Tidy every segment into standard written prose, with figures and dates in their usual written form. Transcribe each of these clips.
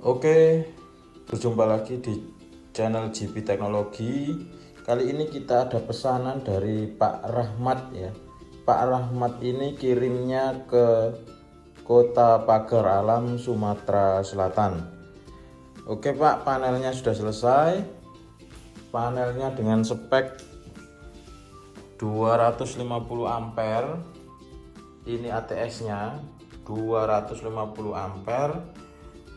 Oke, berjumpa lagi di channel JP Teknologi. Kali ini kita ada pesanan dari Pak Rahmat ya. Pak Rahmat ini kirimnya ke Kota Pagar Alam, Sumatera Selatan. Oke Pak, panelnya sudah selesai. Panelnya dengan spek 250 ampere. Ini ATS-nya 250 ampere.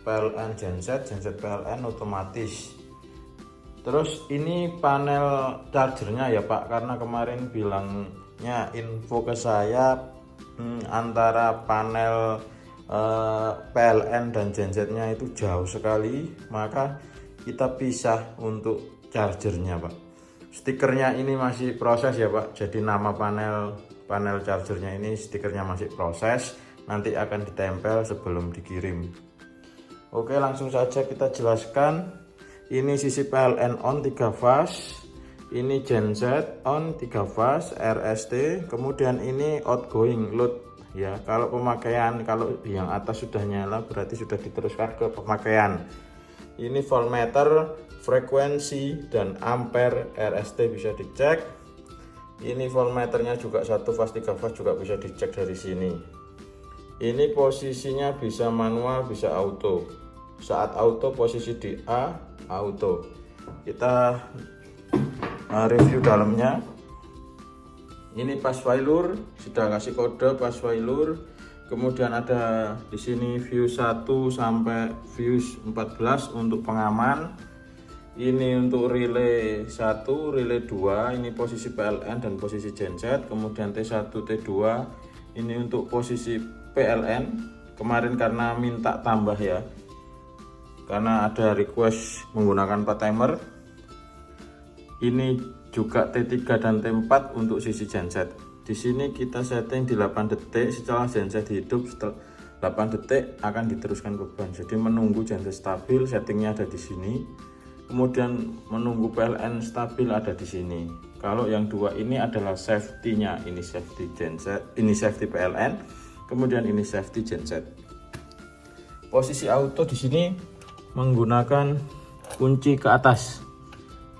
PLN genset PLN otomatis. Terus ini panel chargernya ya Pak, karena kemarin bilangnya info ke saya antara panel PLN dan gensetnya itu jauh sekali, maka kita pisah untuk chargernya Pak. Stikernya ini masih proses ya Pak, jadi nama panel chargernya ini stikernya masih proses, nanti akan ditempel sebelum dikirim. Oke, langsung saja kita jelaskan. Ini sisi PLN on 3 fase, ini genset on 3 fase RST, kemudian ini outgoing load ya. Kalau yang atas sudah nyala berarti sudah diteruskan ke pemakaian. Ini voltmeter, frekuensi dan ampere RST bisa dicek. Ini voltmeternya juga 1 fase 3 fase juga bisa dicek dari sini. Ini posisinya bisa manual, bisa auto. Saat auto posisi di A, auto. Kita review dalamnya. Ini pas failure, sudah kasih kode pas failure. Kemudian ada di sini fuse 1 sampai fuse 14 untuk pengaman. Ini untuk relay 1, relay 2, ini posisi PLN dan posisi genset. Kemudian T1, T2, ini untuk posisi PLN. Kemarin karena minta tambah ya, karena ada request menggunakan part timer. Ini juga T3 dan T4 untuk sisi genset. Di sini kita setting di 8 detik. Setelah genset hidup, setelah 8 detik akan diteruskan beban. Jadi menunggu genset stabil, settingnya ada di sini. Kemudian menunggu PLN stabil ada di sini. Kalau yang dua ini adalah safety-nya. Ini safety genset, ini safety PLN. Kemudian ini safety genset. Posisi auto di sini menggunakan kunci ke atas.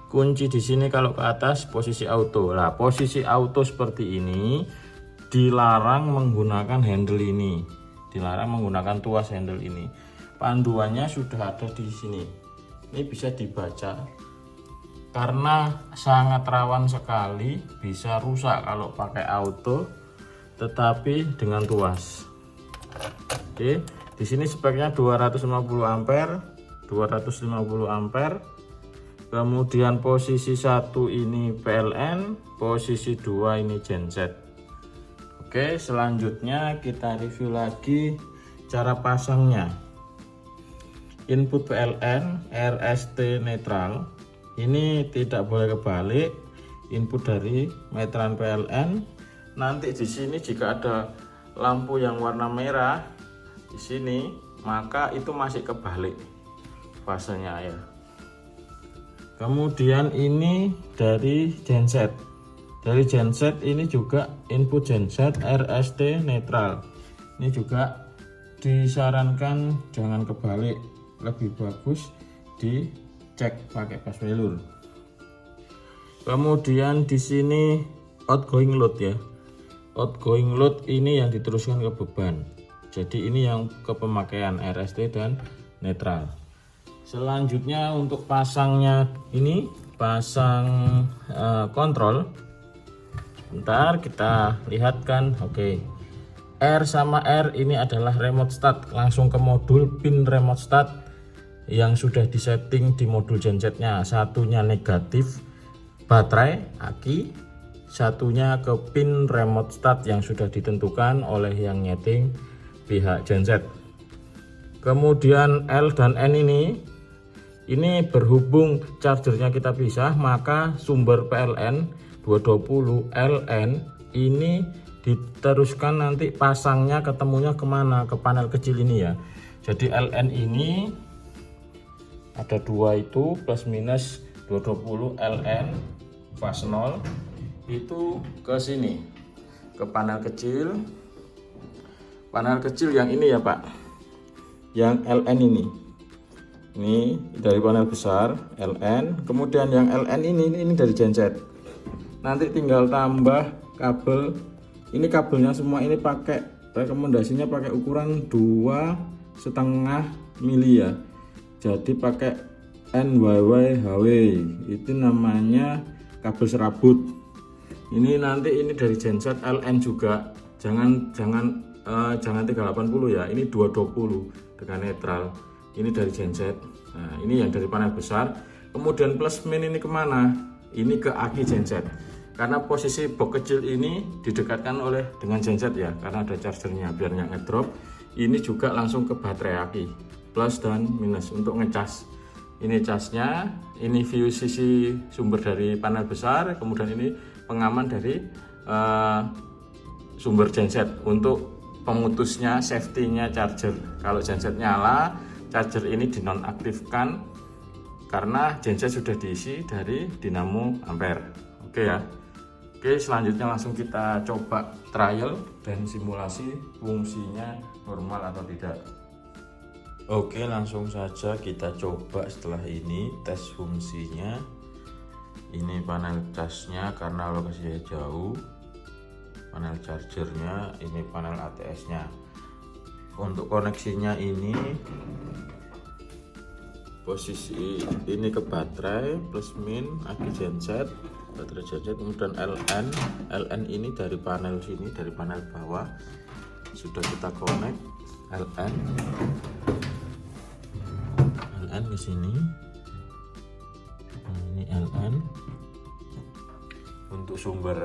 Kunci di sini kalau ke atas posisi auto. Nah, posisi auto seperti ini dilarang menggunakan handle ini. Dilarang menggunakan tuas handle ini. Panduannya sudah ada di sini. Ini bisa dibaca. Karena sangat rawan sekali bisa rusak kalau pakai auto, tetapi dengan tuas. Oke, di sini speknya 250 ampere, 250 ampere. Kemudian posisi 1 ini PLN, posisi 2 ini genset. Oke, selanjutnya kita review lagi cara pasangnya. Input PLN RST netral. Ini tidak boleh kebalik. Input dari meteran PLN. Nanti di sini jika ada lampu yang warna merah di sini, maka itu masih kebalik fasenya ya. Kemudian ini dari genset. Dari genset ini juga input genset RST netral. Ini juga disarankan jangan kebalik, lebih bagus dicek pakai pas failure. Kemudian di sini outgoing load ya. Outgoing load ini yang diteruskan ke beban. Jadi ini yang ke pemakaian RST dan netral. Selanjutnya untuk pasangnya ini pasang kontrol. Bentar kita lihatkan. Oke. R sama R ini adalah remote start, langsung ke modul pin remote start yang sudah disetting di modul gensetnya. Satunya negatif baterai aki, satunya ke pin remote start yang sudah ditentukan oleh yang nyeting pihak genset. Kemudian L dan N ini berhubung chargernya kita pisah, maka sumber PLN 220 LN ini diteruskan nanti pasangnya ketemunya kemana, ke panel kecil ini ya. Jadi LN ini ada dua, itu plus minus 220 LN fase 0 itu ke sini, ke panel kecil yang ini ya Pak, yang LN ini. Ini dari panel besar LN, kemudian yang LN ini dari genset. Nanti tinggal tambah kabel. Ini kabelnya semua ini pakai, rekomendasinya pakai ukuran 2,5 mili ya. Jadi pakai NYYHW, itu namanya kabel serabut. Ini nanti ini dari genset LN juga. Jangan 380 ya, ini 220 dengan netral. Ini dari genset. Nah, ini yang dari panel besar. Kemudian plus min ini kemana? Ini ke aki genset. Karena posisi box kecil ini didekatkan dengan genset ya, karena ada chargernya biar nggak ngedrop. Ini juga langsung ke baterai aki, plus dan minus untuk ngecas. Ini casnya, ini view sisi sumber dari panel besar, kemudian ini pengaman dari sumber genset untuk pemutusnya, safety-nya charger. Kalau genset nyala, charger ini dinonaktifkan karena genset sudah diisi dari dinamo ampere. Oke ya. Oke, selanjutnya langsung kita coba trial dan simulasi fungsinya normal atau tidak. Oke, langsung saja kita coba setelah ini tes fungsinya. Ini panel casnya karena lokasinya jauh, panel chargernya, ini panel ATS-nya. Untuk koneksinya ini posisi ini ke baterai plus min aki genset, baterai genset, kemudian LN ini dari panel sini, dari panel bawah sudah kita connect LN ke sini. Nah, ini LN untuk sumber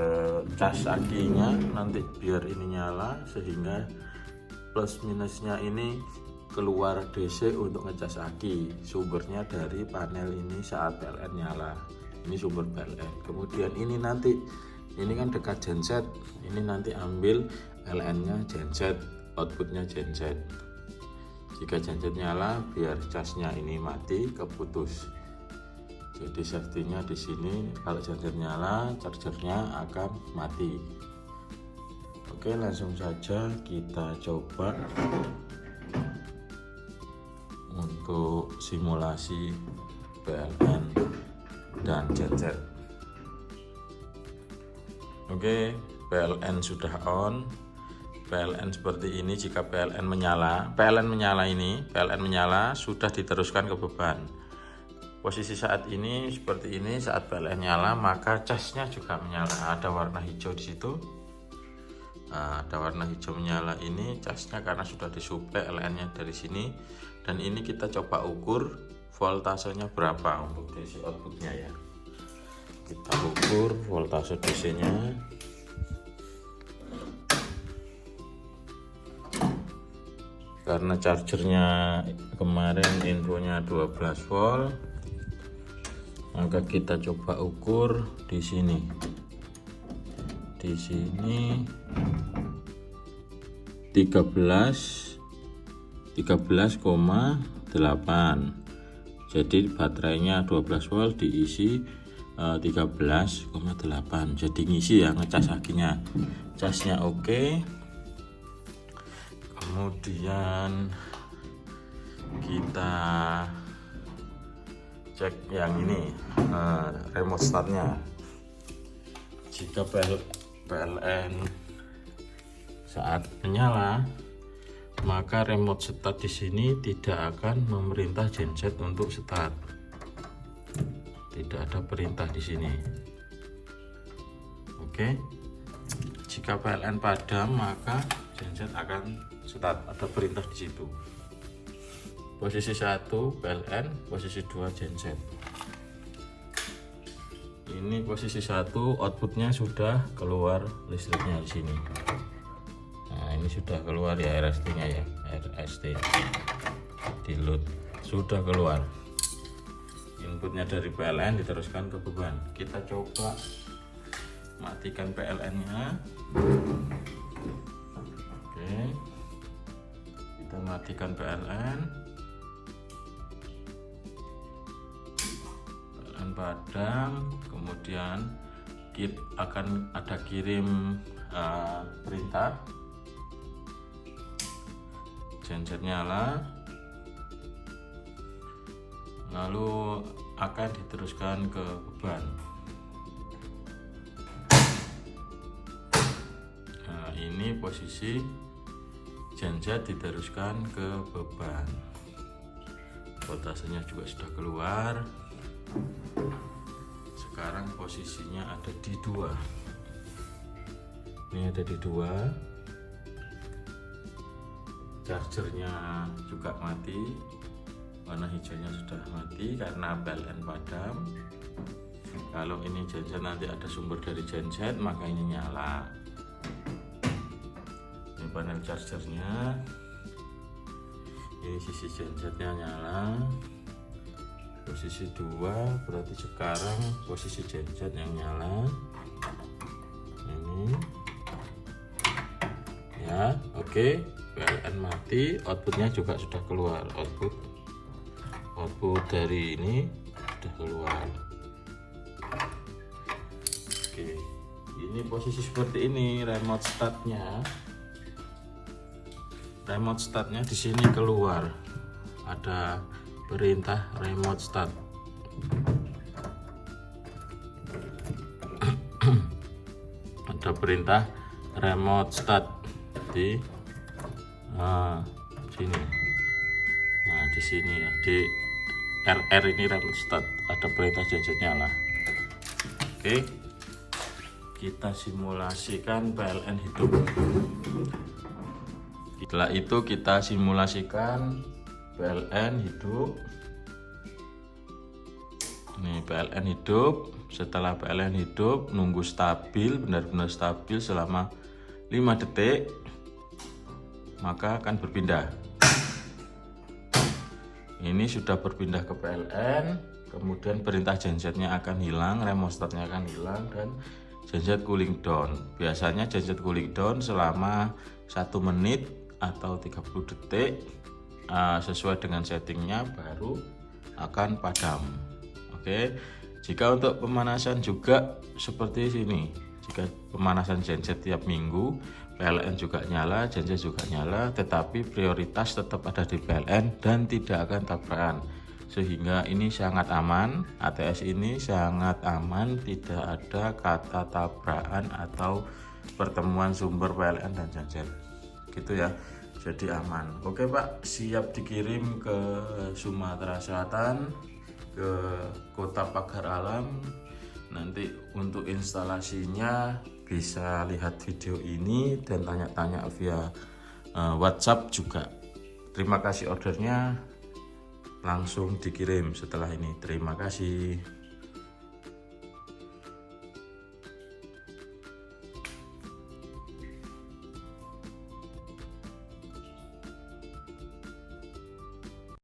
cas akinya, nanti biar ini nyala sehingga plus minusnya ini keluar DC untuk ngecas aki. Sumbernya dari panel ini saat PLN nyala, ini sumber PLN. Kemudian ini nanti, ini kan dekat genset, ini nanti ambil LN nya genset, outputnya genset. Jika genset nyala biar casnya ini mati, keputus. Jadi safety-nya di sini, kalau genset nyala chargernya akan mati. Oke, langsung saja kita coba untuk simulasi PLN dan genset. Oke, PLN sudah on. PLN seperti ini. Jika PLN menyala sudah diteruskan ke beban. Posisi saat ini seperti ini. Saat PLN nyala maka casnya juga menyala. Ada warna hijau di situ. Nah, ada warna hijau menyala ini casnya karena sudah disuplai LN-nya dari sini. Dan ini kita coba ukur voltasenya berapa untuk DC outputnya ya. Kita ukur voltase DC-nya. Karena chargernya kemarin infonya 12 volt, maka kita coba ukur di sini. Di sini 13,8. Jadi baterainya 12 volt diisi 13,8. Jadi ngisi ya, ngecas akinya. Casnya oke. Kemudian kita cek yang ini, remote startnya. Jika PLN saat menyala, maka remote start di sini tidak akan memerintah genset untuk start. Tidak ada perintah di sini. Oke. Jika PLN padam, maka genset akan start, ada perintah di situ. Posisi 1 PLN, posisi 2 genset. Ini posisi 1 outputnya sudah keluar listriknya di sini. Nah, ini sudah keluar ya RST-nya ya, RST di load sudah keluar. Inputnya dari PLN diteruskan ke beban. Kita coba matikan PLN-nya. Oke. Kita matikan PLN padam, kemudian akan ada kirim perintah, genset nyala, lalu akan diteruskan ke beban. Nah, ini posisi genset diteruskan ke beban. Voltasenya juga sudah keluar. Sekarang posisinya ada di 2. Ini ada di 2. Chargernya juga mati. Warna hijaunya sudah mati karena PLN padam. Kalau ini genset nanti ada sumber dari genset, maka ini nyala. Ini panel chargernya. Ini sisi gensetnya nyala. Posisi 2 berarti sekarang posisi genset yang nyala. Ini ya, oke. PLN mati, outputnya juga sudah keluar. Output dari ini sudah keluar. Oke, ini posisi seperti ini. Remote startnya di sini keluar. Ada perintah remote start. Ada perintah remote start di sini. Nah, di sini ya, di RR ini remote start, ada perintah genset nyala. Oke, kita simulasikan PLN hidup. Setelah itu kita simulasikan PLN hidup. Ini PLN hidup. Setelah PLN hidup, nunggu stabil, benar-benar stabil selama 5 detik, maka akan berpindah. Ini sudah berpindah ke PLN, kemudian perintah gensetnya akan hilang, remote startnya akan hilang, dan genset cooling down. Biasanya genset cooling down selama 1 menit atau 30 detik, sesuai dengan settingnya, baru akan padam. Oke, jika untuk pemanasan juga seperti sini. Jika pemanasan genset tiap minggu, PLN juga nyala, genset juga nyala, tetapi prioritas tetap ada di PLN dan tidak akan tabrakan. Sehingga ini sangat aman, ATS ini sangat aman, tidak ada kata tabrakan atau pertemuan sumber PLN dan genset. Gitu ya, jadi aman. Oke Pak, siap dikirim ke Sumatera Selatan, ke Kota Pagar Alam. Nanti untuk instalasinya bisa lihat video ini dan tanya-tanya via WhatsApp juga. Terima kasih, ordernya langsung dikirim setelah ini. Terima kasih.